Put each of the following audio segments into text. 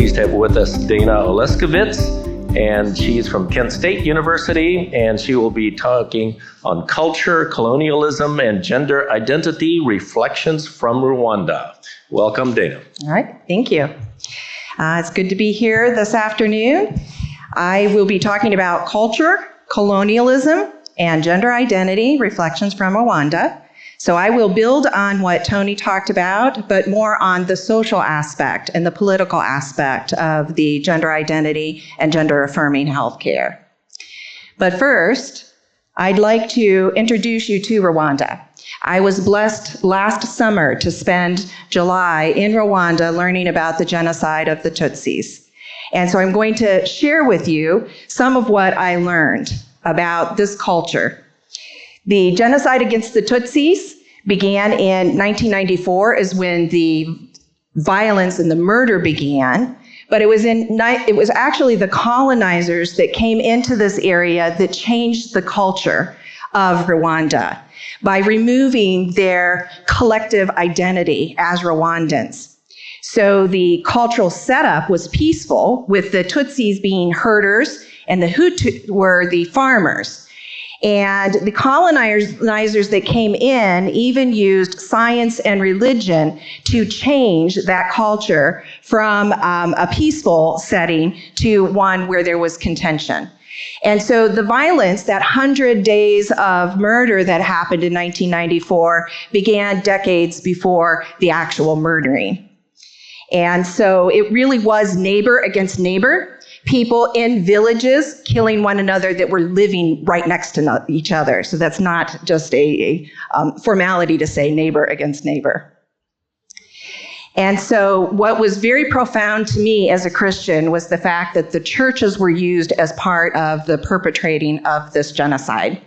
pleased to have with us Dana Oleskiewicz, and she's from Kent State University, and she will be talking on culture, colonialism, and gender identity, reflections from Rwanda. Welcome, Dana. All right, thank you. It's good to be here this afternoon. I will be talking about culture, colonialism, and gender identity, reflections from Rwanda. So I will build on what Tony talked about, but more on the social aspect and the political aspect of the gender identity and gender-affirming healthcare. But first, I'd like to introduce you to Rwanda. I was blessed last summer to spend July in Rwanda learning about the genocide of the Tutsis. And so I'm going to share with you some of what I learned about this culture. The genocide against the Tutsis began in 1994 is when the violence and the murder began, but it was actually the colonizers that came into this area that changed the culture of Rwanda by removing their collective identity as Rwandans. So the cultural setup was peaceful, with the Tutsis being herders and the Hutu were the farmers. And the colonizers that came in even used science and religion to change that culture from a peaceful setting to one where there was contention. And so the violence, that 100 days of murder that happened in 1994, began decades before the actual murdering. And so it really was neighbor against neighbor. People in villages killing one another that were living right next to each other. So that's not just a formality to say neighbor against neighbor. And so what was very profound to me as a Christian was the fact that the churches were used as part of the perpetrating of this genocide.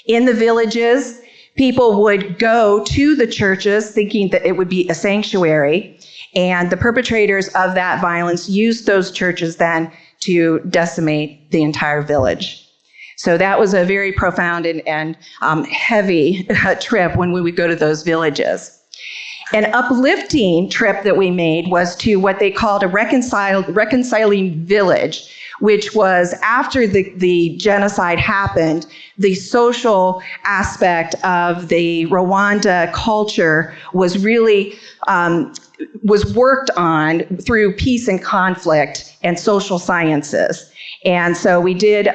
In the villages, people would go to the churches thinking that it would be a sanctuary, and the perpetrators of that violence used those churches then to decimate the entire village. So that was a very profound and heavy trip when we would go to those villages. An uplifting trip that we made was to what they called a reconciling village, which was after the genocide happened, the social aspect of the Rwanda culture was really was worked on through peace and conflict and social sciences. And so we did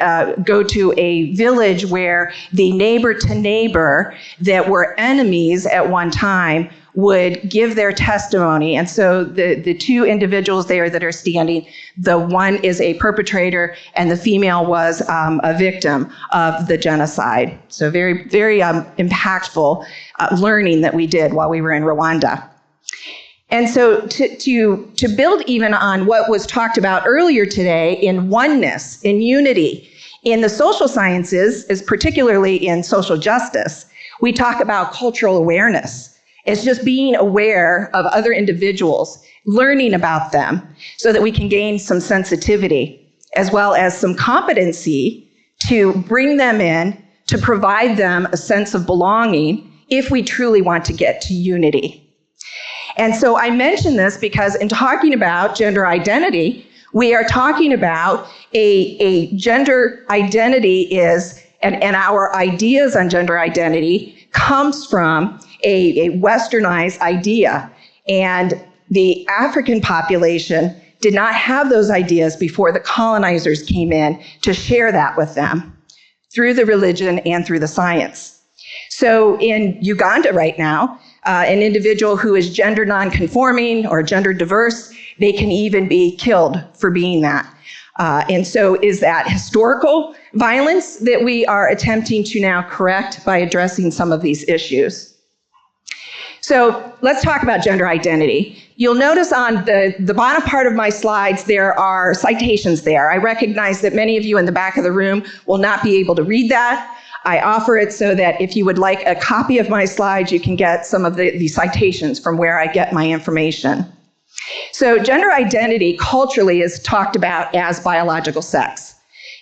go to a village where the neighbor to neighbor that were enemies at one time would give their testimony. And so the two individuals there that are standing, the one is a perpetrator and the female was a victim of the genocide. So very, very impactful learning that we did while we were in Rwanda. And so to build even on what was talked about earlier today in oneness, in unity, in the social sciences, is particularly in social justice, we talk about cultural awareness. It's just being aware of other individuals, learning about them so that we can gain some sensitivity, as well as some competency to bring them in, to provide them a sense of belonging if we truly want to get to unity. And so I mention this because in talking about gender identity, we are talking about a gender identity is, and our ideas on gender identity comes from a westernized idea. And the African population did not have those ideas before the colonizers came in to share that with them through the religion and through the science. So in Uganda right now, an individual who is gender non-conforming or gender diverse, they can even be killed for being that. And so is that historical violence that we are attempting to now correct by addressing some of these issues? So let's talk about gender identity. You'll notice on the bottom part of my slides, there are citations there. I recognize that many of you in the back of the room will not be able to read that. I offer it so that if you would like a copy of my slides, you can get some of the citations from where I get my information. So gender identity culturally is talked about as biological sex.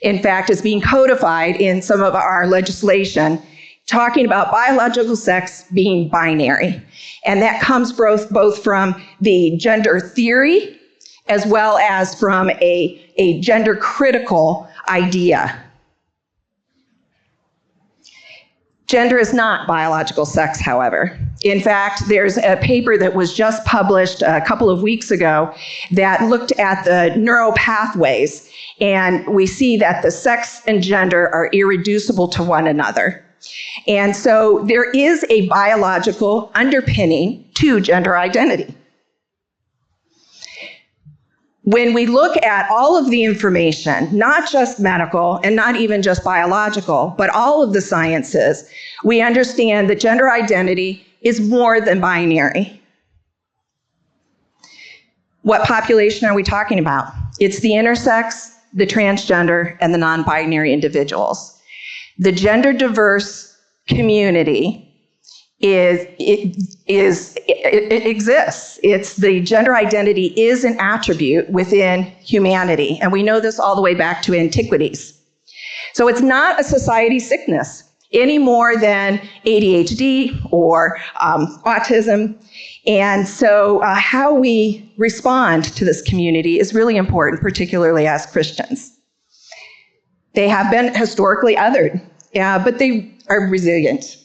In fact, it's being codified in some of our legislation, talking about biological sex being binary. And that comes both from the gender theory as well as from a gender critical idea. Gender is not biological sex, however. In fact, there's a paper that was just published a couple of weeks ago that looked at the neural pathways, and we see that the sex and gender are irreducible to one another. And so there is a biological underpinning to gender identity. When we look at all of the information, not just medical and not even just biological, but all of the sciences, we understand that gender identity is more than binary. What population are we talking about? It's the intersex, the transgender, and the non-binary individuals. The gender diverse community it exists. It's the gender identity is an attribute within humanity, and we know this all the way back to antiquities. So it's not a society sickness any more than ADHD or autism. And so how we respond to this community is really important, particularly as Christians. They have been historically othered, but they are resilient.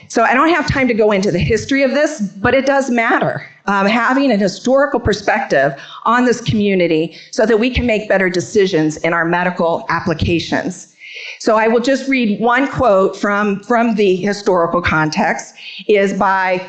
So I don't have time to go into the history of this, but it does matter, having an historical perspective on this community so that we can make better decisions in our medical applications. So I will just read one quote from the historical context, is by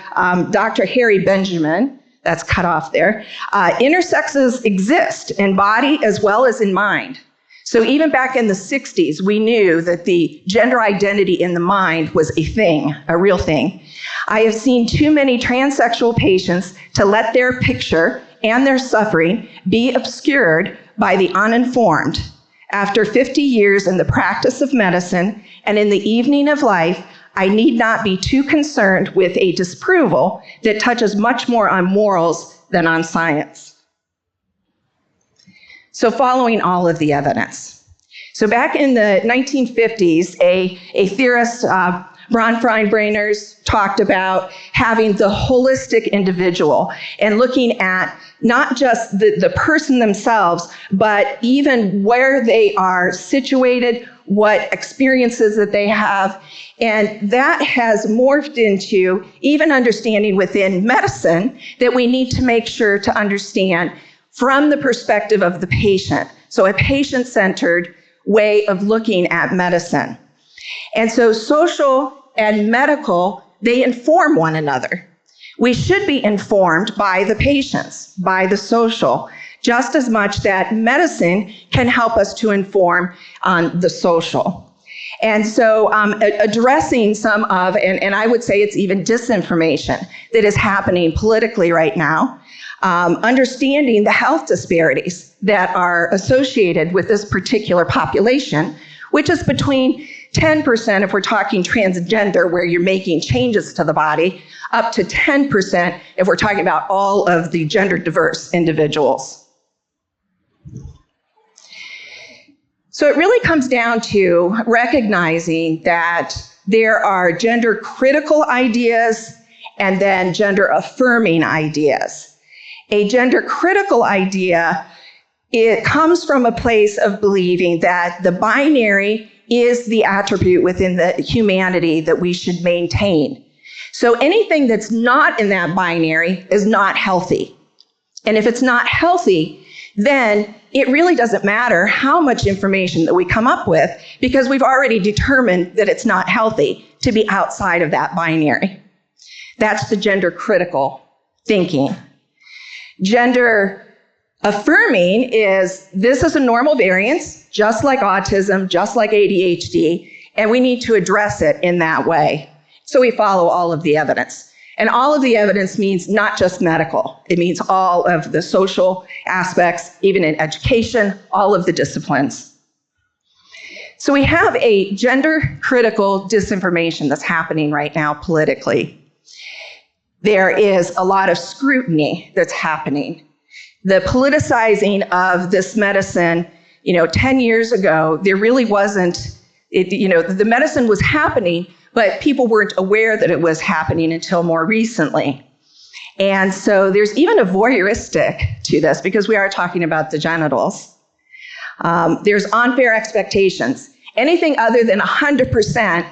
Dr. Harry Benjamin, that's cut off there. Intersexes exist in body as well as in mind. So even back in the 60s, we knew that the gender identity in the mind was a thing, a real thing. I have seen too many transsexual patients to let their picture and their suffering be obscured by the uninformed. After 50 years in the practice of medicine and in the evening of life, I need not be too concerned with a disapproval that touches much more on morals than on science. So following all of the evidence. So back in the 1950s, a theorist, Bronfenbrenner's, talked about having the holistic individual and looking at not just the person themselves, but even where they are situated, what experiences that they have. And that has morphed into even understanding within medicine that we need to make sure to understand from the perspective of the patient. So a patient-centered way of looking at medicine. And so social and medical, they inform one another. We should be informed by the patients, by the social, just as much that medicine can help us to inform on the social. And so addressing some of, and I would say it's even disinformation that is happening politically right now, understanding the health disparities that are associated with this particular population, which is between 10% if we're talking transgender, where you're making changes to the body, up to 10% if we're talking about all of the gender diverse individuals. So it really comes down to recognizing that there are gender critical ideas and then gender affirming ideas. A gender critical idea, it comes from a place of believing that the binary is the attribute within the humanity that we should maintain. So anything that's not in that binary is not healthy. And if it's not healthy, then it really doesn't matter how much information that we come up with, because we've already determined that it's not healthy to be outside of that binary. That's the gender critical thinking. Gender affirming is, this is a normal variance, just like autism, just like ADHD, and we need to address it in that way. So we follow all of the evidence. And all of the evidence means not just medical. It means all of the social aspects, even in education, all of the disciplines. So we have a gender critical disinformation that's happening right now politically. There is a lot of scrutiny that's happening. The politicizing of this medicine, 10 years ago, there really wasn't, the medicine was happening, but people weren't aware that it was happening until more recently. And so there's even a voyeuristic to this because we are talking about the genitals. There's unfair expectations. Anything other than 100%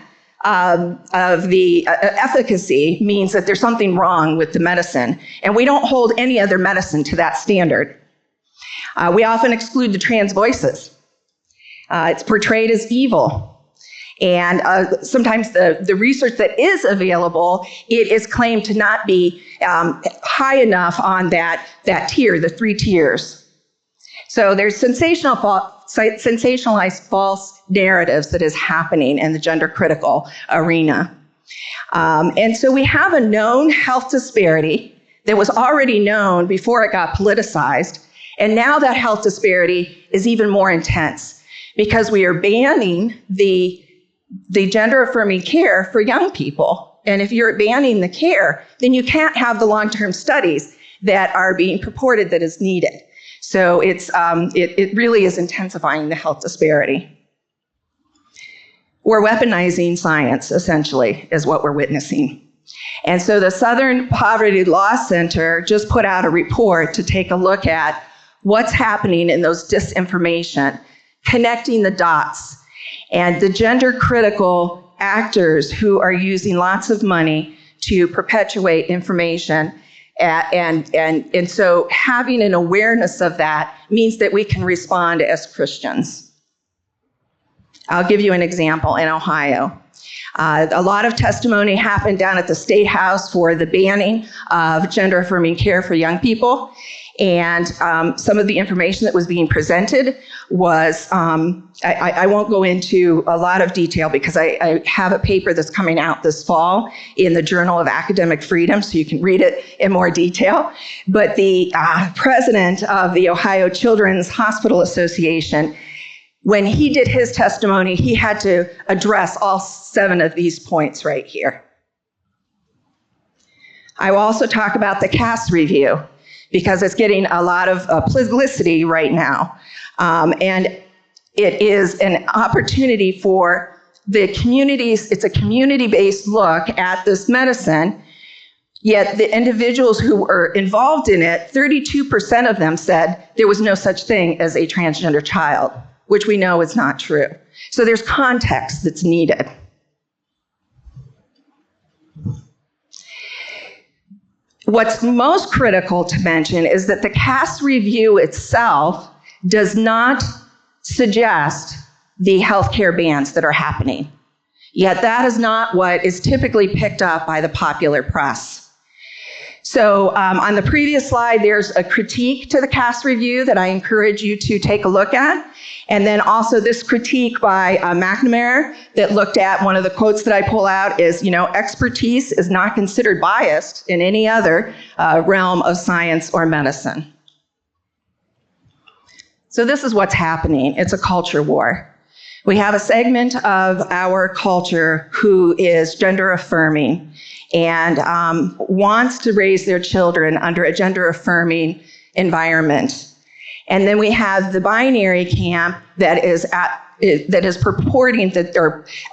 of the efficacy means that there's something wrong with the medicine. And we don't hold any other medicine to that standard. We often exclude the trans voices. It's portrayed as evil. And sometimes the research that is available, it is claimed to not be high enough on that tier, the 3 tiers. So there's sensationalized false narratives that is happening in the gender critical arena. And so we have a known health disparity that was already known before it got politicized. And now that health disparity is even more intense because we are banning the gender-affirming care for young people. And if you're banning the care, then you can't have the long-term studies that are being purported that is needed. So it really is intensifying the health disparity. We're weaponizing science, essentially, is what we're witnessing. And so the Southern Poverty Law Center just put out a report to take a look at what's happening in those disinformation, connecting the dots, and the gender critical actors who are using lots of money to perpetuate information. And so having an awareness of that means that we can respond as Christians. I'll give you an example in Ohio. A lot of testimony happened down at the State House for the banning of gender-affirming care for young people. And some of the information that was being presented was, I won't go into a lot of detail because I have a paper that's coming out this fall in the Journal of Academic Freedom, so you can read it in more detail. But the president of the Ohio Children's Hospital Association, when he did his testimony, he had to address all 7 of these points right here. I will also talk about the CAS review, because it's getting a lot of publicity right now. And it is an opportunity for the communities, it's a community-based look at this medicine, yet the individuals who were involved in it, 32% of them said there was no such thing as a transgender child, which we know is not true. So there's context that's needed. What's most critical to mention is that the CAS review itself does not suggest the healthcare bans that are happening. Yet that is not what is typically picked up by the popular press. So on the previous slide, there's a critique to the CAS review that I encourage you to take a look at. And then also this critique by McNamara that looked at, one of the quotes that I pull out is, expertise is not considered biased in any other realm of science or medicine. So this is what's happening. It's a culture war. We have a segment of our culture who is gender affirming and wants to raise their children under a gender affirming environment. And then we have the binary camp that is purporting that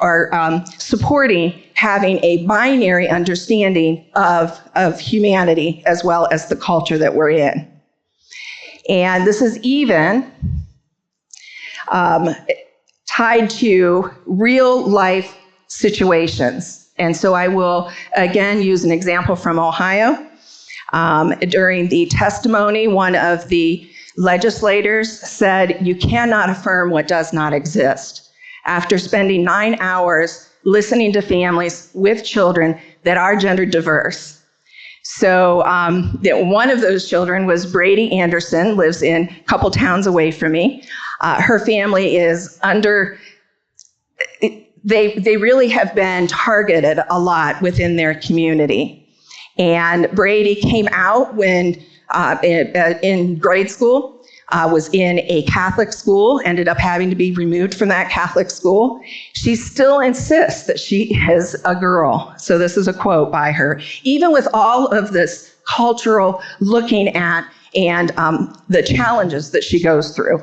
are supporting having a binary understanding of humanity as well as the culture that we're in. And this is even tied to real life situations. And so I will again use an example from Ohio. During the testimony, one of the legislators said, "You cannot affirm what does not exist," after spending 9 hours listening to families with children that are gender diverse. So one of those children was Brady Anderson, lives in a couple towns away from me. Her family is they really have been targeted a lot within their community. And Brady came out when in grade school, was in a Catholic school, ended up having to be removed from that Catholic school. She still insists that she is a girl. So this is a quote by her. Even with all of this cultural looking at and the challenges that she goes through.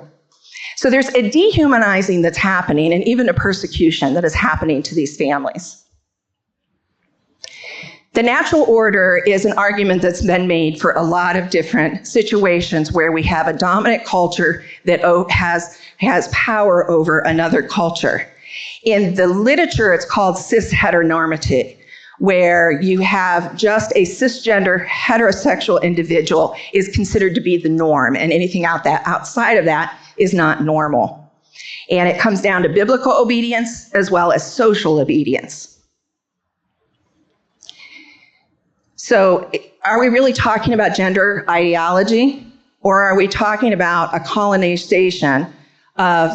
So there's a dehumanizing that's happening and even a persecution that is happening to these families. The natural order is an argument that's been made for a lot of different situations where we have a dominant culture that has power over another culture. In the literature, it's called cis-heteronormative, where you have just a cisgender heterosexual individual is considered to be the norm, and anything outside of that is not normal. And it comes down to biblical obedience as well as social obedience. So are we really talking about gender ideology, or are we talking about a colonization of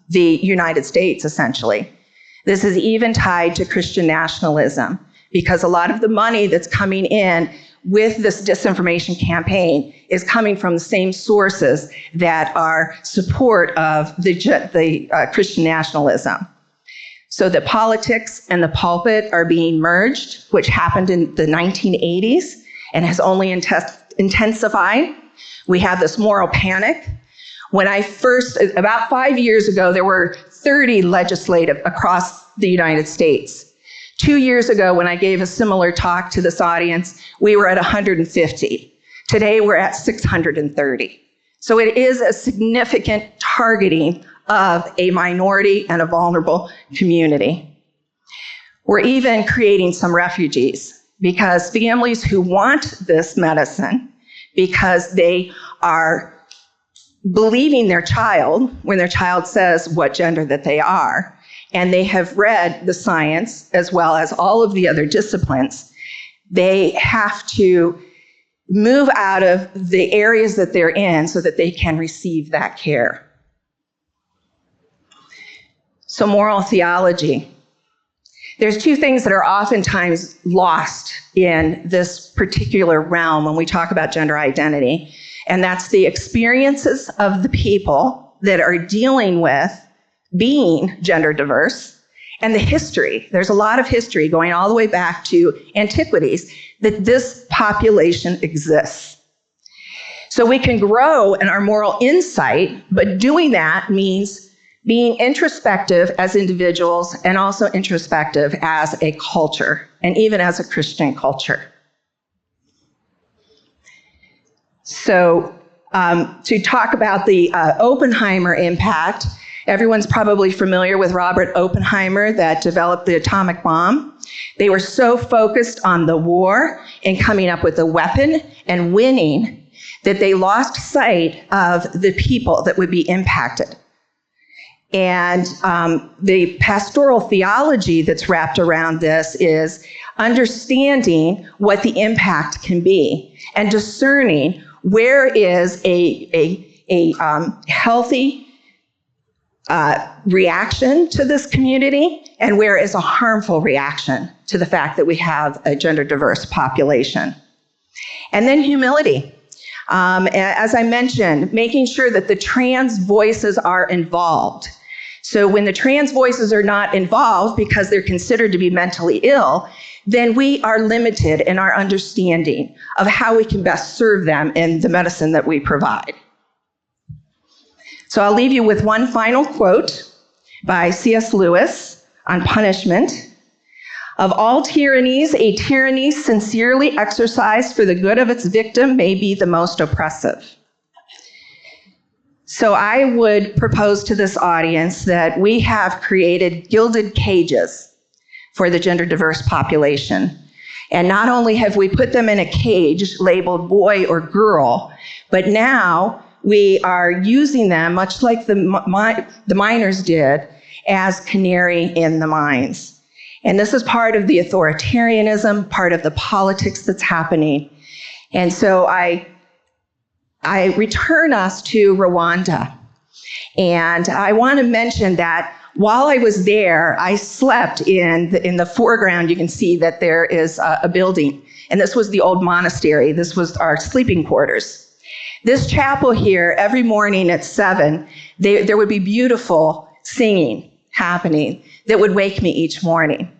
the United States, essentially? This is even tied to Christian nationalism, because a lot of the money that's coming in with this disinformation campaign is coming from the same sources that are support of the Christian nationalism. So the politics and the pulpit are being merged, which happened in the 1980s and has only intensified. We have this moral panic. When about 5 years ago, there were 30 legislative across the United States. 2 years ago, when I gave a similar talk to this audience, we were at 150. Today, we're at 630. So it is a significant targeting of a minority and a vulnerable community. We're even creating some refugees, because families who want this medicine, because they are believing their child when their child says what gender that they are, and they have read the science as well as all of the other disciplines, they have to move out of the areas that they're in so that they can receive that care. So moral theology. There's two things that are oftentimes lost in this particular realm when we talk about gender identity, and that's the experiences of the people that are dealing with being gender diverse, and the history. There's a lot of history going all the way back to antiquities that this population exists. So we can grow in our moral insight, but doing that means being introspective as individuals and also introspective as a culture, and even as a Christian culture. So to talk about the Oppenheimer impact, everyone's probably familiar with Robert Oppenheimer that developed the atomic bomb. They were so focused on the war and coming up with a weapon and winning that they lost sight of the people that would be impacted. And the pastoral theology that's wrapped around this is understanding what the impact can be and discerning where is a healthy reaction to this community and where is a harmful reaction to the fact that we have a gender diverse population. And then humility. As I mentioned, making sure that the trans voices are involved. So when the trans voices are not involved because they're considered to be mentally ill, then we are limited in our understanding of how we can best serve them in the medicine that we provide. So I'll leave you with one final quote by C.S. Lewis on punishment. Of all tyrannies, a tyranny sincerely exercised for the good of its victim may be the most oppressive. So I would propose to this audience that we have created gilded cages for the gender diverse population. And not only have we put them in a cage labeled boy or girl, but now we are using them, much like the miners did, as canary in the mines. And this is part of the authoritarianism, part of the politics that's happening. And so I return us to Rwanda. And I want to mention that while I was there, I slept in the foreground. You can see that there is a building. And this was the old monastery. This was our sleeping quarters. This chapel here, every morning at 7, there would be beautiful singing happening that would wake me each morning.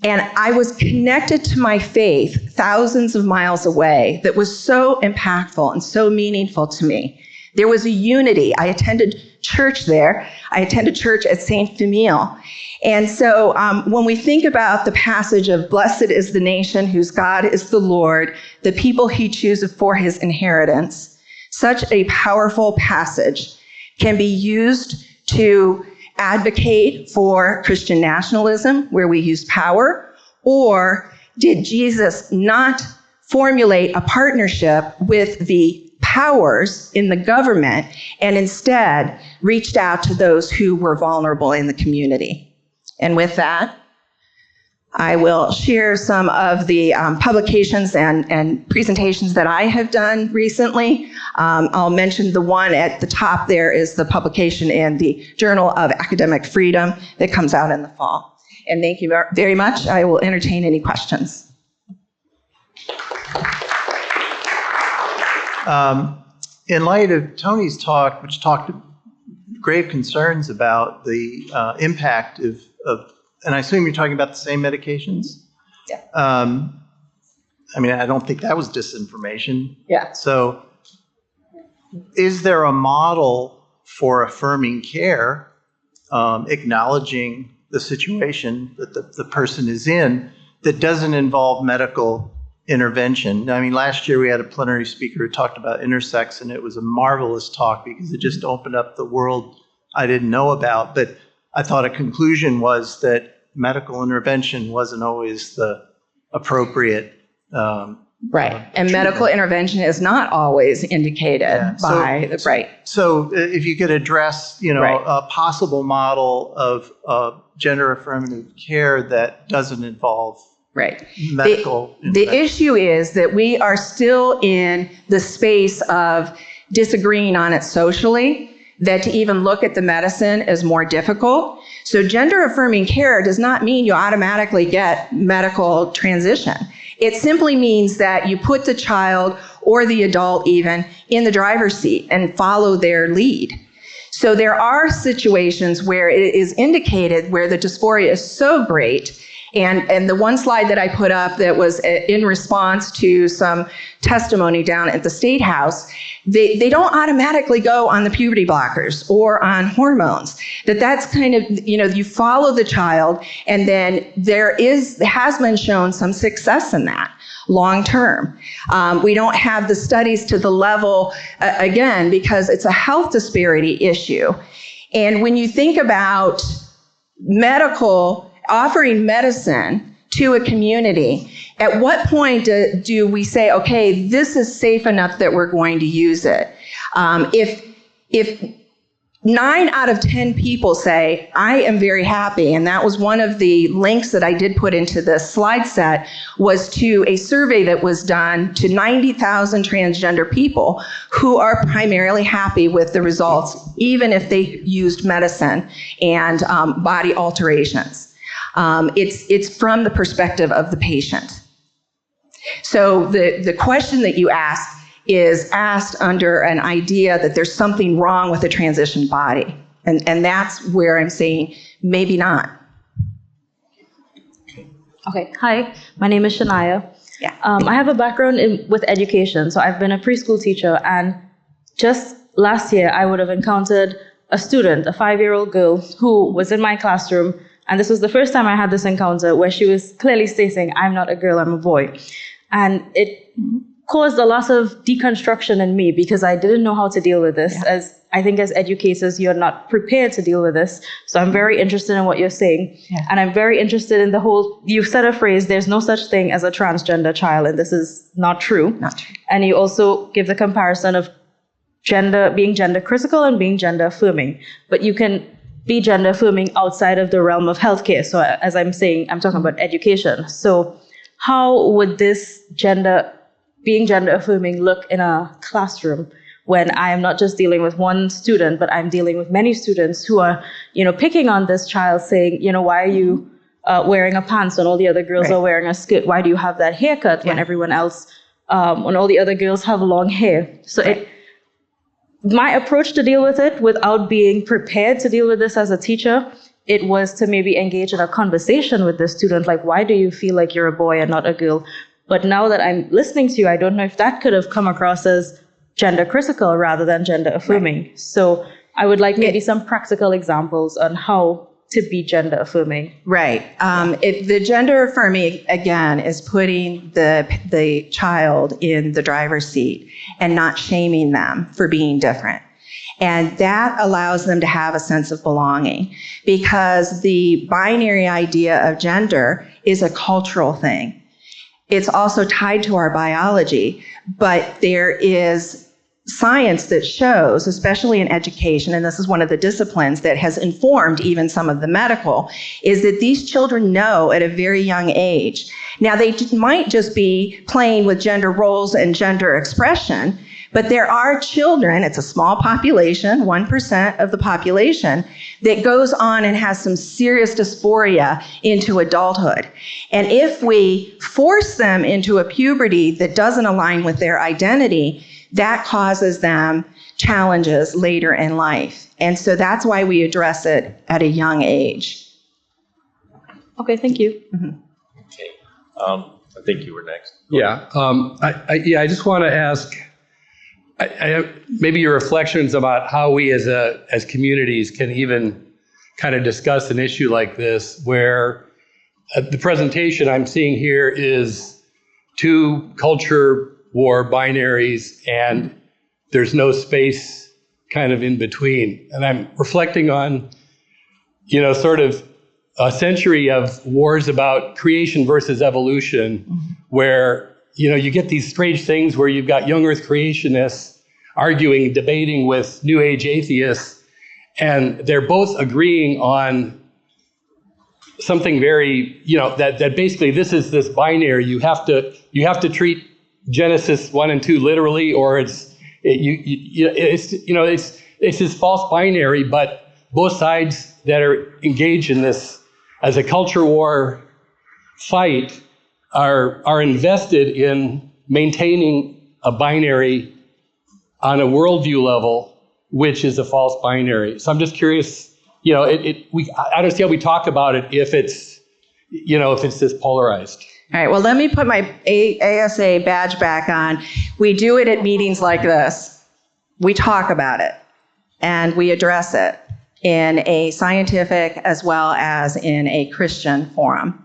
And I was connected to my faith thousands of miles away that was so impactful and so meaningful to me. There was a unity. I attended church there. I attended church at St. Famille. And so when we think about the passage of blessed is the nation whose God is the Lord, the people he chooses for his inheritance, such a powerful passage can be used to advocate for Christian nationalism, where we use power, or did Jesus not formulate a partnership with the powers in the government and instead reached out to those who were vulnerable in the community? And with that, I will share some of the publications and presentations that I have done recently. I'll mention the one at the top there is the publication in the Journal of Academic Freedom that comes out in the fall. And thank you very much. I will entertain any questions. In light of Tony's talk, which talked grave concerns about the impact of, and I assume you're talking about the same medications? Yeah. I mean, I don't think that was disinformation. Yeah. So is there a model for affirming care, acknowledging the situation that the person is in, that doesn't involve medical intervention? I mean, last year we had a plenary speaker who talked about intersex, and it was a marvelous talk because it just opened up the world I didn't know about. But I thought a conclusion was that medical intervention wasn't always the appropriate right. And treatment. medical intervention is not always indicated by the right. So if you could address, Right. a possible model of gender affirmative care that doesn't involve Right. medical The issue is that we are still in the space of disagreeing on it socially, that to even look at the medicine is more difficult. So gender affirming care does not mean you automatically get medical transition. It simply means that you put the child or the adult even in the driver's seat and follow their lead. So there are situations where it is indicated where the dysphoria is so great. And the one slide that I put up that was in response to some testimony down at the State House, they don't automatically go on the puberty blockers or on hormones. That's kind of, you follow the child, and then there has been shown some success in that long term. We don't have the studies to the level, again, because it's a health disparity issue. And when you think about offering medicine to a community, at what point do we say, okay, this is safe enough that we're going to use it? If 9 out of 10 people say, I am very happy, and that was one of the links that I did put into the slide set, was to a survey that was done to 90,000 transgender people who are primarily happy with the results, even if they used medicine and body alterations. It's from the perspective of the patient. So the question that you asked is asked under an idea that there's something wrong with the transition body. And that's where I'm saying maybe not. Okay, hi, my name is Shania. Yeah. I have a background with education, so I've been a preschool teacher, and just last year I would have encountered a student, a 5-year-old girl, who was in my classroom, and this was the first time I had this encounter where she was clearly stating, I'm not a girl, I'm a boy. And it caused a lot of deconstruction in me because I didn't know how to deal with this. Yeah. As I think as educators, you're not prepared to deal with this. So I'm very interested in what you're saying. Yeah. And I'm very interested in you said a phrase, there's no such thing as a transgender child, and this is not true. Not true. And you also give the comparison of being gender critical and being gender affirming. But you can be gender affirming outside of the realm of healthcare. So as I'm saying, I'm talking about education. So how would this being gender affirming look in a classroom when I am not just dealing with one student, but I'm dealing with many students who are, picking on this child, saying, why are you wearing a pants when all the other girls Right. are wearing a skirt? Why do you have that haircut when everyone else, when all the other girls have long hair? So my approach to deal with it, without being prepared to deal with this as a teacher, it was to maybe engage in a conversation with the student, like, why do you feel like you're a boy and not a girl? But now that I'm listening to you, I don't know if that could have come across as gender critical rather than gender affirming. Right. So I would like maybe some practical examples on how to be gender affirming. Right. The gender affirming, again, is putting the child in the driver's seat and not shaming them for being different. And that allows them to have a sense of belonging, because the binary idea of gender is a cultural thing. It's also tied to our biology, but there is science that shows, especially in education, and this is one of the disciplines that has informed even some of the medical, is that these children know at a very young age. Now, they might just be playing with gender roles and gender expression, but there are children, it's a small population, 1% of the population, that goes on and has some serious dysphoria into adulthood. And if we force them into a puberty that doesn't align with their identity, that causes them challenges later in life. And so that's why we address it at a young age. Okay, thank you. Mm-hmm. Okay. I think you were next. Yeah. I just want to ask, maybe your reflections about how we as communities can even kind of discuss an issue like this, where the presentation I'm seeing here is two culture war binaries, and there's no space kind of in between. And I'm reflecting on, sort of a century of wars about creation versus evolution, where, you get these strange things where you've got young Earth creationists arguing, debating with New Age atheists, and they're both agreeing on something very, that basically this is this binary. You have to treat Genesis 1 and 2 literally, or it's this false binary. But both sides that are engaged in this as a culture war fight are invested in maintaining a binary on a worldview level, which is a false binary. So I'm just curious, I don't see how we talk about it if it's this polarized. All right, well, let me put my ASA badge back on. We do it at meetings like this. We talk about it, and we address it in a scientific as well as in a Christian forum.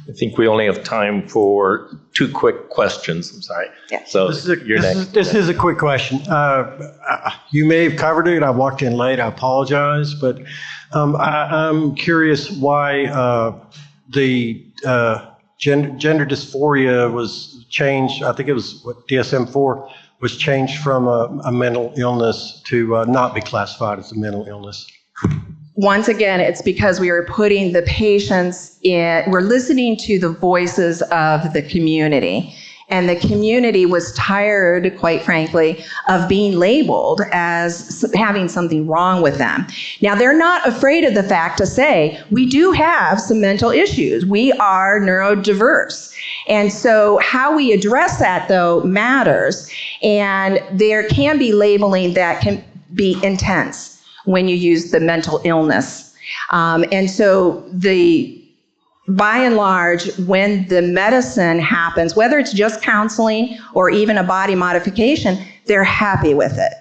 I think we only have time for 2 quick questions. I'm sorry. Yeah. So you're next. This is a quick question. You may have covered it. I walked in late. I apologize. But I'm curious why the gender dysphoria was changed. I think it was DSM-4 was changed from a mental illness to not be classified as a mental illness. Once again, it's because we are putting the patients in, we're listening to the voices of the community. And the community was tired, quite frankly, of being labeled as having something wrong with them. Now, they're not afraid of the fact to say, we do have some mental issues. We are neurodiverse. And so how we address that, though, matters. And there can be labeling that can be intense when you use the mental illness. And so by and large, when the medicine happens, whether it's just counseling or even a body modification, they're happy with it.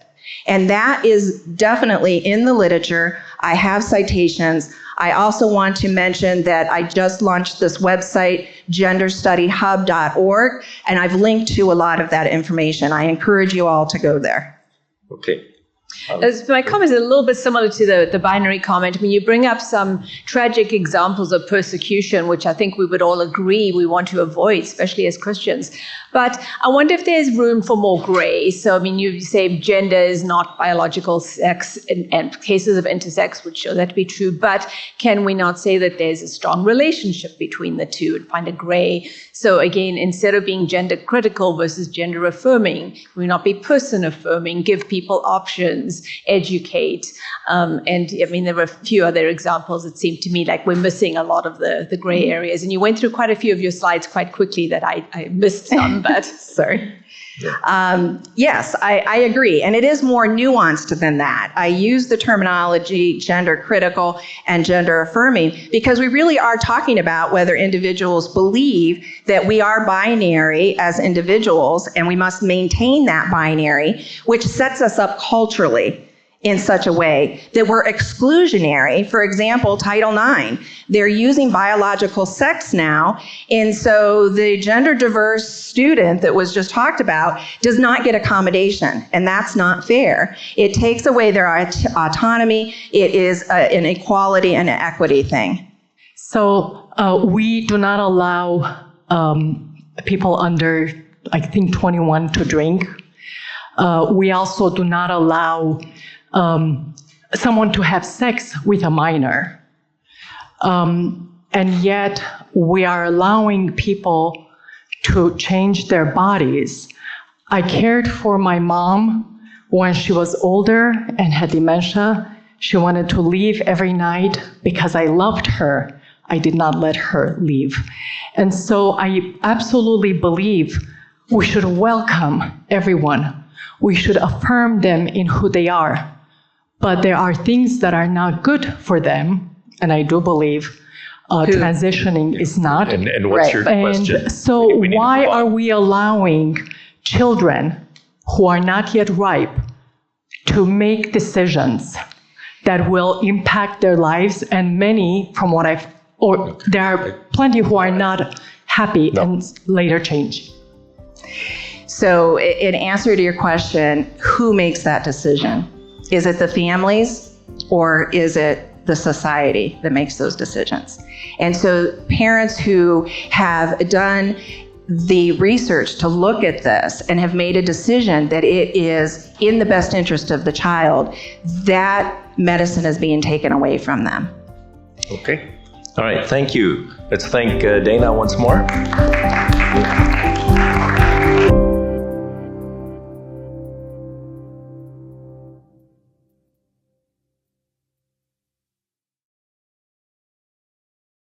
And that is definitely in the literature. I have citations. I also want to mention that I just launched this website, genderstudyhub.org, and I've linked to a lot of that information. I encourage you all to go there. Okay. My comment is a little bit similar to the binary comment. I mean, you bring up some tragic examples of persecution, which I think we would all agree we want to avoid, especially as Christians. But I wonder if there's room for more gray. So, I mean, you say gender is not biological sex, and cases of intersex would show that to be true. But can we not say that there's a strong relationship between the two and find a gray? So again, instead of being gender critical versus gender affirming, can we not be person affirming, give people options, educate? And I mean, there were a few other examples. It seemed to me like we're missing a lot of the gray areas. And you went through quite a few of your slides quite quickly that I missed some, but sorry. Yes, I agree. And it is more nuanced than that. I use the terminology gender critical and gender affirming because we really are talking about whether individuals believe that we are binary as individuals and we must maintain that binary, which sets us up culturally. in such a way that were exclusionary. For example, Title IX, they're using biological sex now, and so the gender diverse student that was just talked about does not get accommodation, and that's not fair. It takes away their autonomy. It is an equality and an equity thing. So we do not allow people under, I think, 21 to drink. We also do not allow someone to have sex with a minor. And yet we are allowing people to change their bodies. I cared for my mom when she was older and had dementia. She wanted to leave every night because I loved her. I did not let her leave. And so I absolutely believe we should welcome everyone. We should affirm them in who they are. But there are things that are not good for them, and I do believe transitioning is not. And what's your question? And so why are we allowing children who are not yet ripe to make decisions that will impact their lives? And many, from what there are plenty who are not happy and later change. So in answer to your question, who makes that decision? Is it the families or is it the society that makes those decisions? And so parents who have done the research to look at this and have made a decision that it is in the best interest of the child, that medicine is being taken away from them. Okay. All right. Thank you. Let's thank Dana once more.